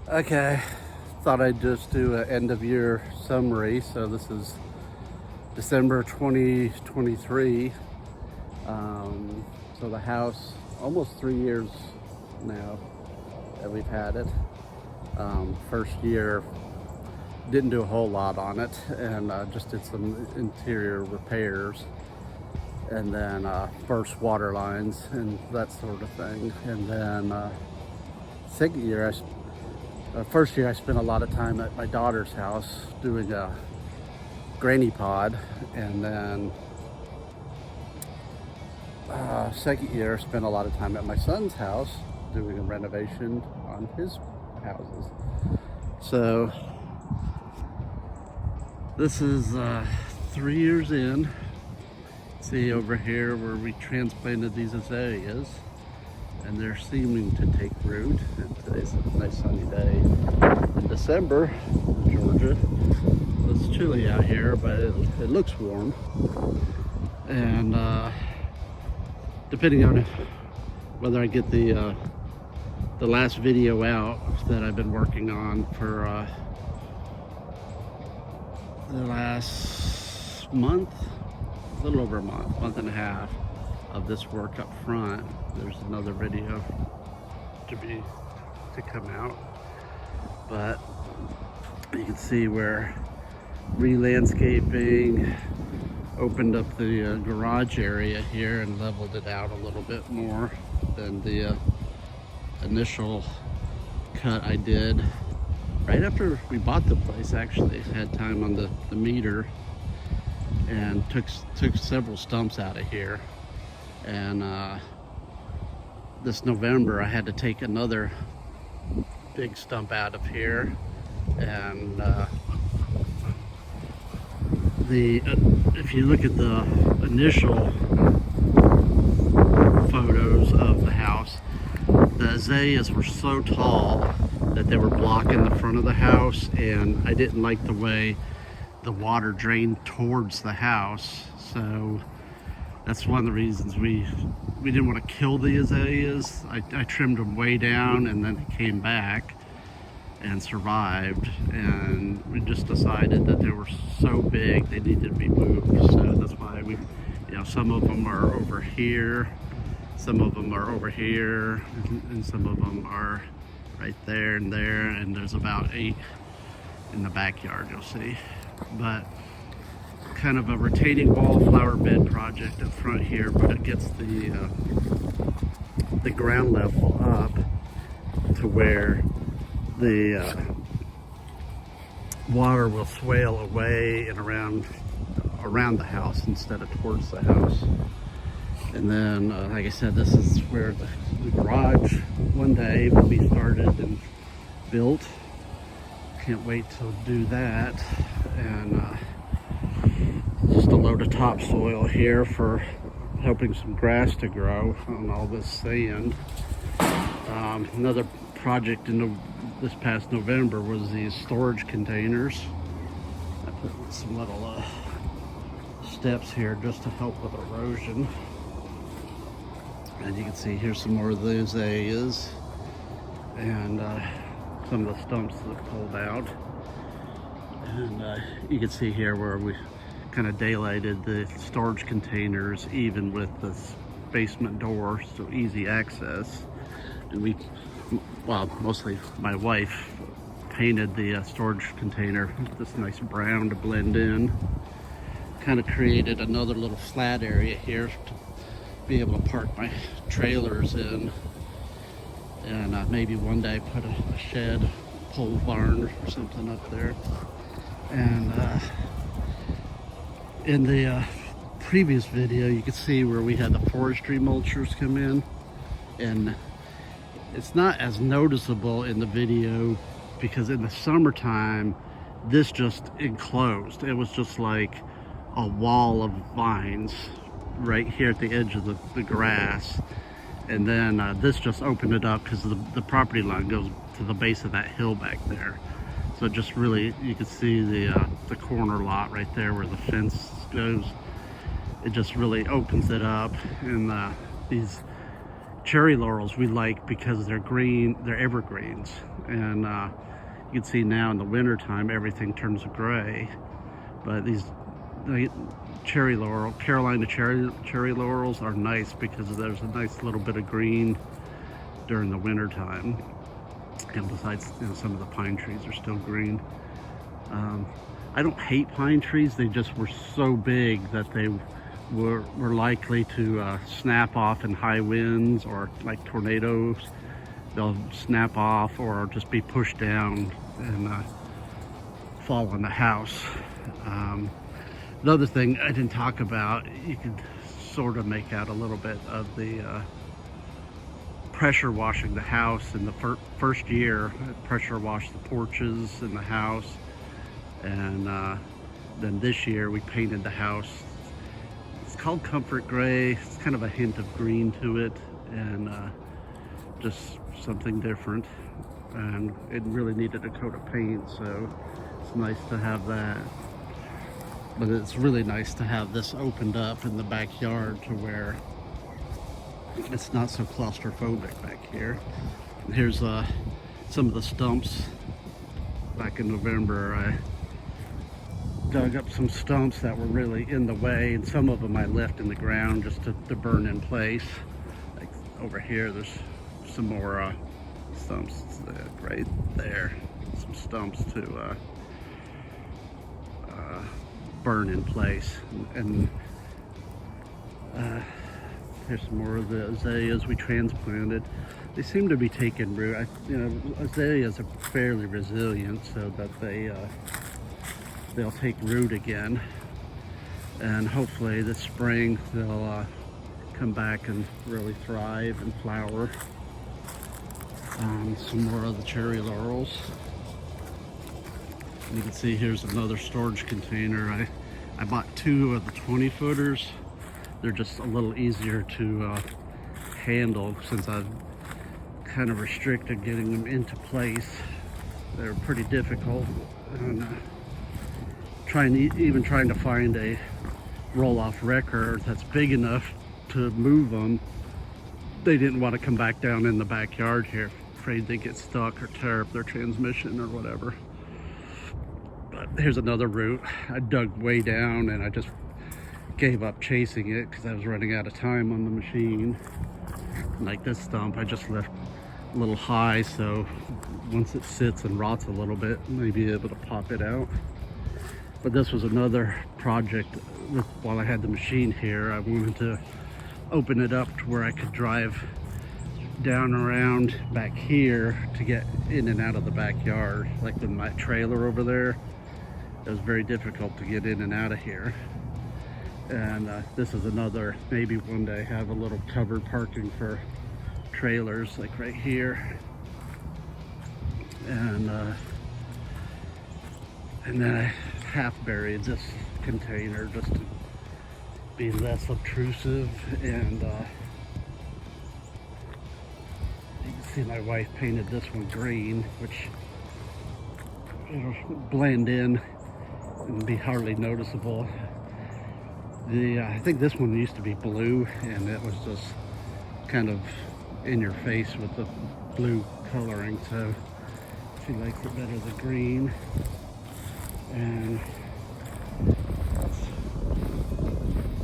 Okay, thought I'd just do an end of year summary. So this is December 2023. So the house, almost 3 years now that we've had it. First year, didn't do a whole lot on it, and just did some interior repairs, and then burst water lines and that sort of thing. And then second year, first year I spent a lot of time at my daughter's house doing a granny pod, and then second year I spent a lot of time at my son's house doing a renovation on his houses. So this is 3 years in. See over here where we transplanted these azaleas, and they're seeming to take root. And today's a nice sunny day in December in Georgia. It's chilly out here, but it looks warm. And depending on whether I get the last video out that I've been working on for the last month, a little over a month and a half of this work up front, there's another video to come out. But you can see where re-landscaping opened up the garage area here and leveled it out a little bit more than the initial cut I did right after we bought the place. Actually had time on the meter and took several stumps out of here. And this November I had to take another big stump out of here. And if you look at the initial photos of the house, the azaleas were so tall that they were blocking the front of the house, and I didn't like the way the water drained towards the house. So that's one of the reasons we didn't want to kill the azaleas. I trimmed them way down, and then it came back and survived, and we just decided that they were so big they needed to be moved. So that's why some of them are over here, some of them are over here, and some of them are right there and there, and there's about 8 in the backyard, you'll see. But kind of a retaining wall flower bed project up front here, but it gets the ground level up to where the water will swale away and around the house instead of towards the house. And then like I said, this is where the garage one day will be started and built. Can't wait to do that. And just a load of topsoil here for helping some grass to grow on all this sand. Another project this past November was these storage containers. I put some little steps here just to help with erosion. And you can see here's some more of those azaleas, and some of the stumps that pulled out. And you can see here where we kind of daylighted the storage containers even with this basement door, so easy access. And mostly my wife painted the storage container this nice brown to blend in. Kind of created another little flat area here to be able to park my trailers in, and maybe one day put a shed, pole barn or something up there. And in the previous video you could see where we had the forestry mulchers come in, and it's not as noticeable in the video because in the summertime this just enclosed. It was just like a wall of vines right here at the edge of the grass, and then this just opened it up because the property line goes to the base of that hill back there. So just really, you can see the corner lot right there where the fence goes. It just really opens it up, and these cherry laurels we like because they're green, they're evergreens. And you can see now in the winter time everything turns gray. But these Carolina cherry laurels are nice because there's a nice little bit of green during the winter time. And besides, you know, some of the pine trees are still green. I don't hate pine trees, they just were so big that they were likely to snap off in high winds or like tornadoes. They'll snap off or just be pushed down and fall on the house. Another thing I didn't talk about, you could sort of make out a little bit of the pressure washing the house. In the first year, I pressure washed the porches in the house, and then this year we painted the house. It's called Comfort Gray. It's kind of a hint of green to it, and just something different. And it really needed a coat of paint, so it's nice to have that. But it's really nice to have this opened up in the backyard to where it's not so claustrophobic back here. And here's some of the stumps. Back in November, I dug up some stumps that were really in the way, and some of them I left in the ground just to burn in place. Like over here, there's some more stumps right there. Some stumps to burn in place. And here's some more of the azaleas we transplanted. They seem to be taking root. You know, azaleas are fairly resilient, so that they'll take root again. And hopefully this spring they'll come back and really thrive and flower. Some more of the cherry laurels. You can see here's another storage container. I bought 2 of the 20 footers. They're just a little easier to handle since I've kind of restricted getting them into place. They're pretty difficult, and even trying to find a roll-off wrecker that's big enough to move them. They didn't want to come back down in the backyard here, afraid they get stuck or tear up their transmission or whatever. But here's another root. I dug way down and I just gave up chasing it because I was running out of time on the machine. Like this stump, I just left a little high, so once it sits and rots a little bit, I may be able to pop it out. But this was another project while I had the machine here. I wanted to open it up to where I could drive down around back here to get in and out of the backyard. Like with my trailer over there, it was very difficult to get in and out of here. And this is another, maybe one day have a little covered parking for trailers like right here. And then I half buried this container just to be less obtrusive. And you can see my wife painted this one green, which it'll blend in and be hardly noticeable. I think this one used to be blue, and it was just kind of in your face with the blue coloring, so she likes it better than green. And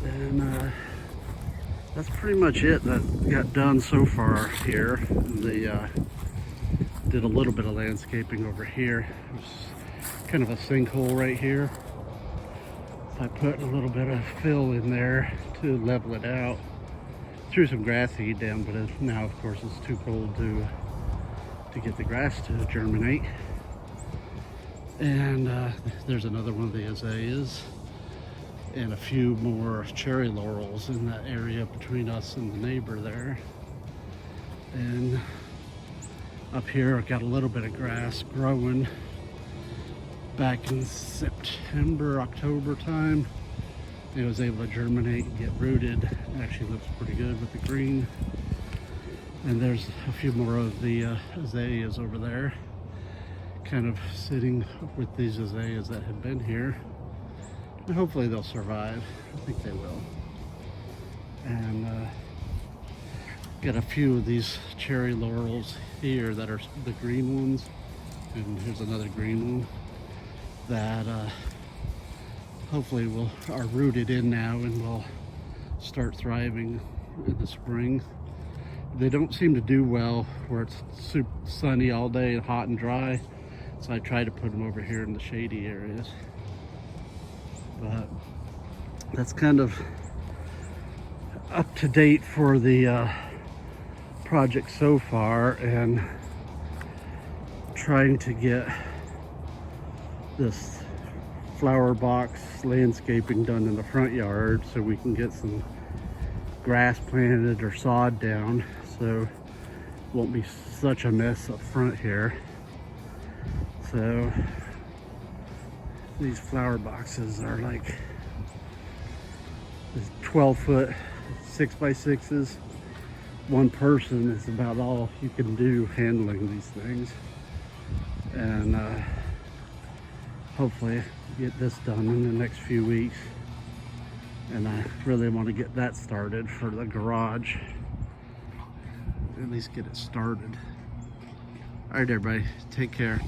then that's pretty much it that got done so far here. Did a little bit of landscaping over here. It was kind of a sinkhole right here. I put a little bit of fill in there to level it out. Threw some grass seed down, but now of course it's too cold to get the grass to germinate. And there's another one of the azaleas and a few more cherry laurels in that area between us and the neighbor there. And up here I've got a little bit of grass growing. Back in September, October time, it was able to germinate and get rooted. It actually looks pretty good with the green. And there's a few more of the azaleas over there, kind of sitting with these azaleas that have been here. And hopefully they'll survive. I think they will. And Got a few of these cherry laurels here that are the green ones, and here's another green one that hopefully are rooted in now and will start thriving in the spring. They don't seem to do well where it's super sunny all day and hot and dry, so I try to put them over here in the shady areas. But that's kind of up to date for the project so far, and trying to get this flower box landscaping done in the front yard so we can get some grass planted or sod down, so it won't be such a mess up front here. So these flower boxes are like 12-foot 6x6s. One person is about all you can do handling these things, and hopefully get this done in the next few weeks. And I really want to get that started for the garage, at least get it started. All right, everybody, take care.